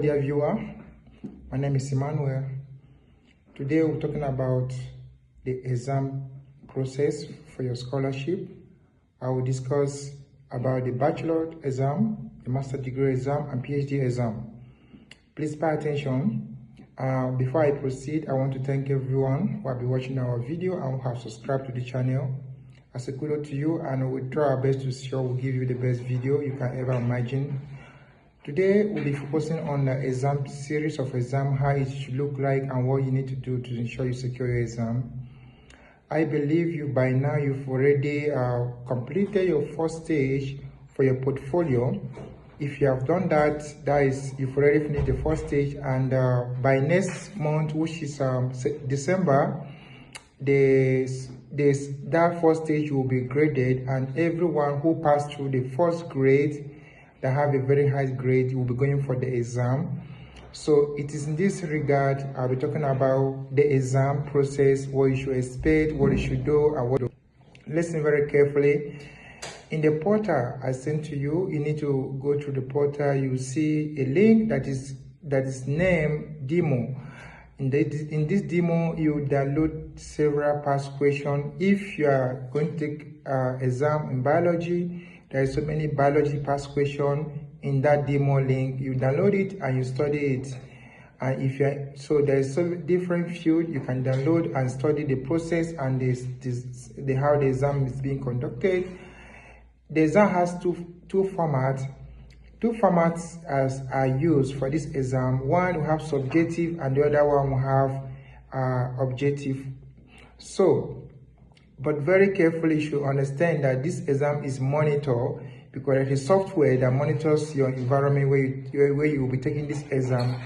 Dear viewer, my name is Emmanuel. Today we're talking about the exam process for your scholarship. I will discuss about the bachelor exam, the master degree exam, and PhD exam. Please pay attention. Before I proceed, I want to thank everyone who have been watching our video and who have subscribed to the channel. As a kudos to you, and we'll try our best to sure we'll give you the best video you can ever imagine. Today we'll be focusing on the exam series of exam, how it should look like and what you need to do to ensure you secure your exam. I believe you by now you've already completed your first stage for your portfolio. If you have done that, that is, you've already finished the first stage, and by next month, which is December, that first stage will be graded, and everyone who passed through the first grade that have a very high grade will be going for the exam. So it is in this regard I'll be talking about the exam process, what you should expect, what you should do, and what. Listen very carefully. In the portal I sent to you, you need to go through the portal. You see a link that is named demo. In this demo, you download several past questions. If you are going to take exam in biology, there is so many biology past questions in that demo link. You download it and you study it. And if you so there is so different field you can download and study the process and how the exam is being conducted. The exam has two formats. Two formats are used for this exam. One will have subjective and the other one will have objective. So, but very carefully you should understand that this exam is monitored, because there is software that monitors your environment where you will be taking this exam.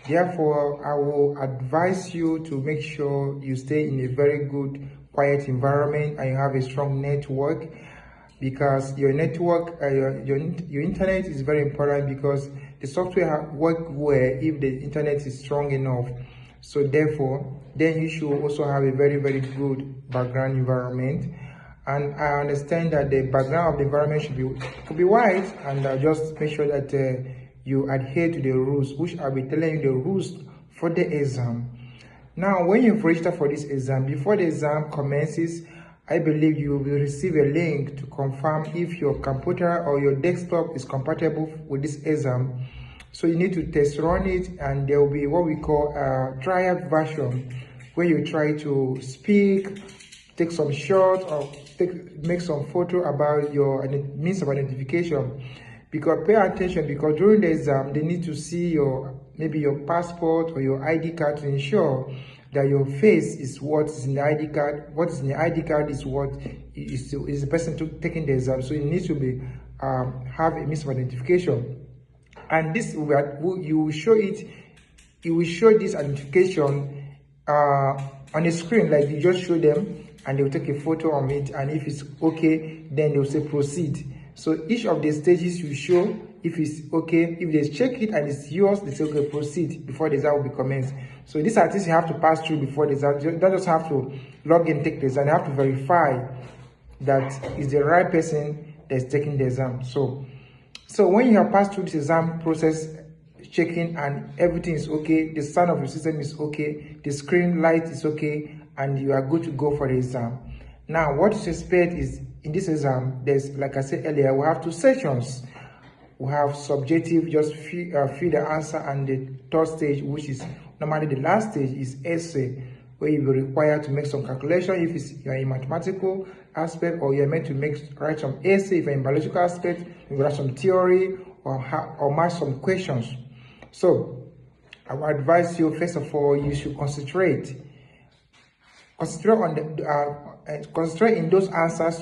Therefore, I will advise you to make sure you stay in a very good, quiet environment and you have a strong network, because your network, your internet is very important, because the software works well if the internet is strong enough. So therefore, then you should also have a very, very good background environment. And I understand that the background of the environment could be white, and just make sure that you adhere to the rules, which I'll be telling you the rules for the exam. Now, when you've registered for this exam, before the exam commences, I believe you will receive a link to confirm if your computer or your desktop is compatible with this exam. So you need to test run it, and there will be what we call a trial version, where you try to speak, take some shots, or make some photo about your means of identification. Because pay attention, because during the exam they need to see maybe your passport or your ID card to ensure that your face is what is in the ID card. What is in the ID card is what is the person taking the exam. So you need to have a means of identification. And this you will show it. You will show this identification on the screen, like you just show them, and they will take a photo of it. And if it's okay, then they will say proceed. So each of the stages you show, if it's okay, if they check it and it's yours, they say okay, proceed, before the exam will be commenced. So these are things you have to pass through before the exam. You don't just have to log in, take the exam. You have to verify that is the right person that's taking the exam. So when you have passed through this exam process, checking, and everything is okay, the sound of your system is okay, the screen light is okay, and you are good to go for the exam. Now, what you expect is in this exam, there's, like I said earlier, we have two sections. We have subjective, just fill the answer, and the third stage, which is normally the last stage, is essay, where you'll be required to make some calculation if you're in mathematical aspect, or you're meant to write some essay if you're in biological aspect, you write some theory or match some questions. So I would advise you, first of all, you should concentrate on concentrate in those answers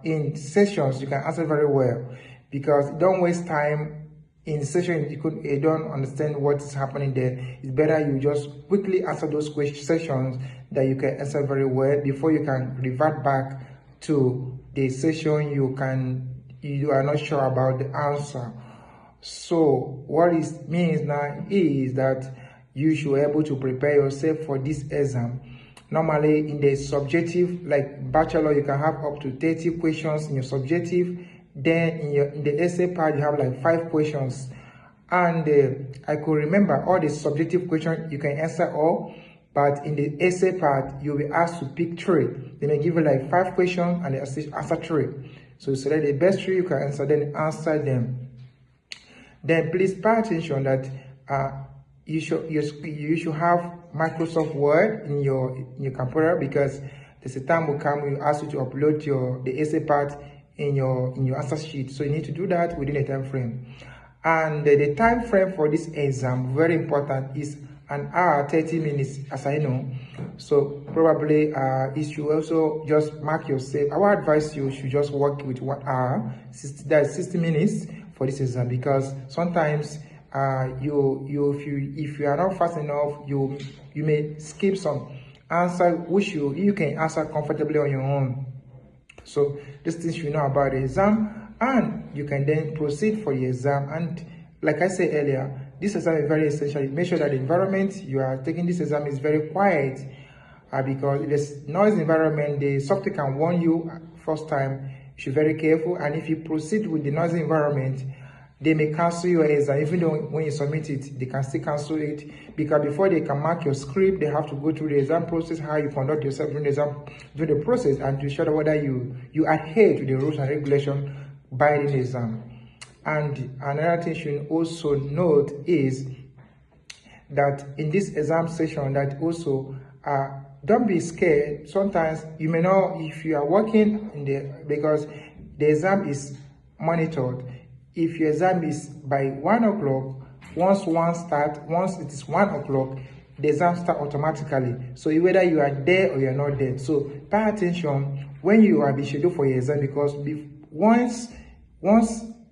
in sessions you can answer very well, because don't waste time in session you don't understand what is happening there. It's better you just quickly answer those sessions that you can answer very well before you can revert back to the session you are not sure about the answer. So what it means now is that you should be able to prepare yourself for this exam. Normally in the subjective, like bachelor, you can have up to 30 questions in your subjective. Then in the essay part, you have like 5 questions. And I could remember all the subjective questions, you can answer all, but in the essay part, you'll be asked to pick 3. They may give you like 5 questions and answer 3. So select the best 3 you can answer, then answer them. Then please pay attention that you should have Microsoft Word in your computer, because there's a time will come we ask you to upload the essay part in your answer sheet. So you need to do that within a time frame. And the time frame for this exam, very important, is 1 hour 30 minutes, as I know. So probably you should also just mark yourself. I would advise you should just work with 1 hour, that's 60 minutes for this exam, because sometimes if you are not fast enough, you may skip some answer which you can answer comfortably on your own. So these things you know about the exam, and you can then proceed for the exam. And like I said earlier, this exam is very essential. Make sure that the environment you are taking this exam is very quiet, because if there's noise environment, the software can warn you first time. You should be very careful, and if you proceed with the noisy environment, they may cancel your exam. Even though when you submit it, they can still cancel it, because before they can mark your script, they have to go through the exam process, how you conduct yourself during the exam, during the process, and to ensure whether you adhere to the rules and regulations by the exam. And another thing you should also note is that in this exam session, that also don't be scared. Sometimes you may know if you are working because the exam is monitored. If your exam is by 1 o'clock, once it is 1 o'clock, the exam starts automatically. So whether you are there or you are not there. So pay attention when you are being scheduled for your exam, because once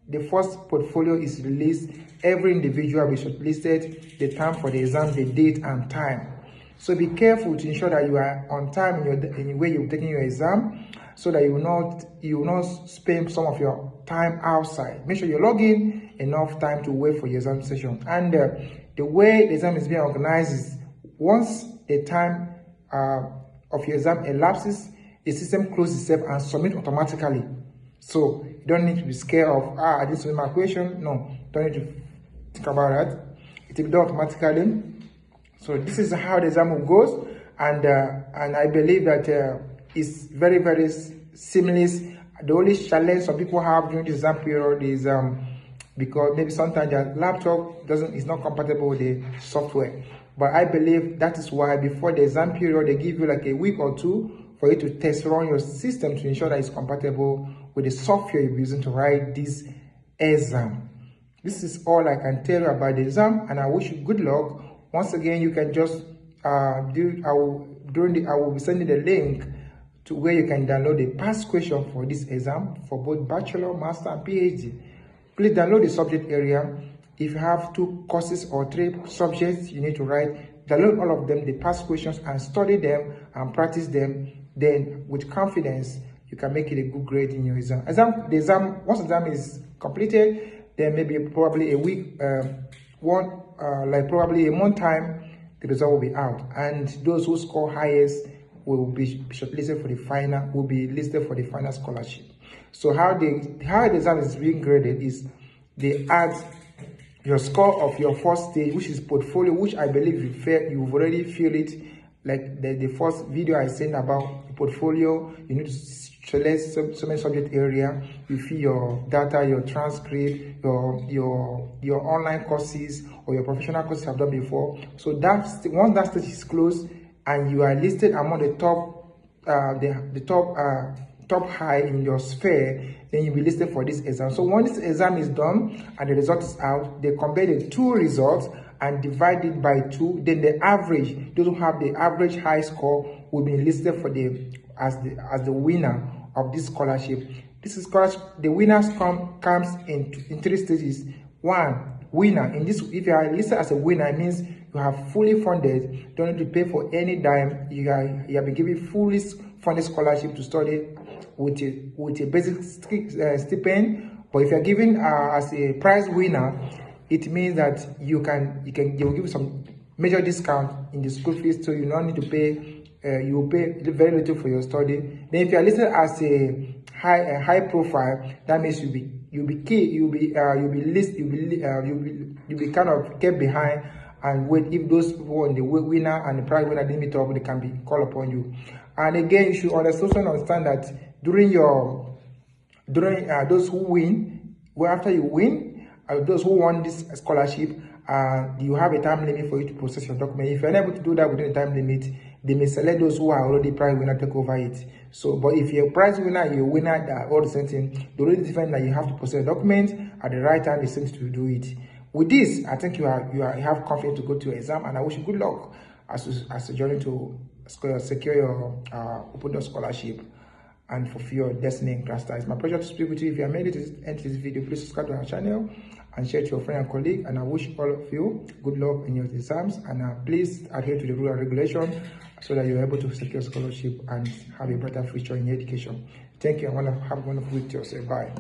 the first portfolio is released, every individual will be shortlisted, the time for the exam, the date and time. So be careful to ensure that you are on time in the way you're taking your exam, so that you will not spend some of your time outside. Make sure you log in enough time to wait for your exam session. And the way the exam is being organized is, once the time of your exam elapses, the system closes itself and submit automatically. So you don't need to be scared of, I didn't submit my question. No, don't need to think about that. It will be done automatically. So this is how the exam goes, and I believe that it's very, very seamless. The only challenge some people have during the exam period is because maybe sometimes their laptop is not compatible with the software. But I believe that is why before the exam period, they give you like a week or 2 for you to test run your system to ensure that it's compatible with the software you're using to write this exam. This is all I can tell you about the exam, and I wish you good luck. Once again, you can just I will be sending the link to where you can download the past question for this exam for both bachelor, master, and PhD. Please download the subject area. If you have 2 courses or 3 subjects you need to write, download all of them, the past questions, and study them and practice them. Then, with confidence, you can make it a good grade in your exam. Once the exam is completed, then maybe probably a week, probably a month time, the result will be out, and those who score highest will be shortlisted for the final, will be listed for the final scholarship. So how the exam is being graded is, they add your score of your first stage, which is portfolio, which I believe you've already filled it, like the first video I sent about the portfolio. You need to select so many subject area, you fill your data, your transcript, your online courses or your professional courses you have done before. So once that stage is closed and you are listed among the top high in your sphere, then you'll be listed for this exam. So once this exam is done and the result is out, they compare the 2 results and divide it by 2. Then the average, those who have the average high score, will be listed for as the winner of this scholarship. This scholarship, the winners comes in 3 stages. 1, winner. In this, if you are listed as a winner, it means you have fully funded, don't need to pay for any dime. You have been given fully funded scholarship to study with a basic stipend. But if you are given as a prize winner, it means that they will give you some major discount in the school fees, so you don't need to pay. You will pay very little for your study. Then if you are listed as a high profile, that means you'll be you'll be kind of kept behind and wait. If those people on the winner and the prize winner didn't meet up, they can be called upon you. And again, you should understand that during those who win, well, after you win, those who won this scholarship, you have a time limit for you to process your document. If you're unable to do that within the time limit, they may select those who are already prize winner, take over it. So, but if you're a prize winner, you're a winner, that all the same thing. The only difference that you have to process the document at the right time, they seem to do it. With this, I think you have confidence to go to your exam, and I wish you good luck as a journey to secure your open door scholarship and fulfill your destiny in class. It's my pleasure to speak with you. If you have made it to the end of this video, please subscribe to our channel and share to your friend and colleague. And I wish all of you good luck in your exams, and please adhere to the rule and regulation so that you're able to secure scholarship and have a better future in your education. Thank you. I want to have a wonderful week to yourself. Bye.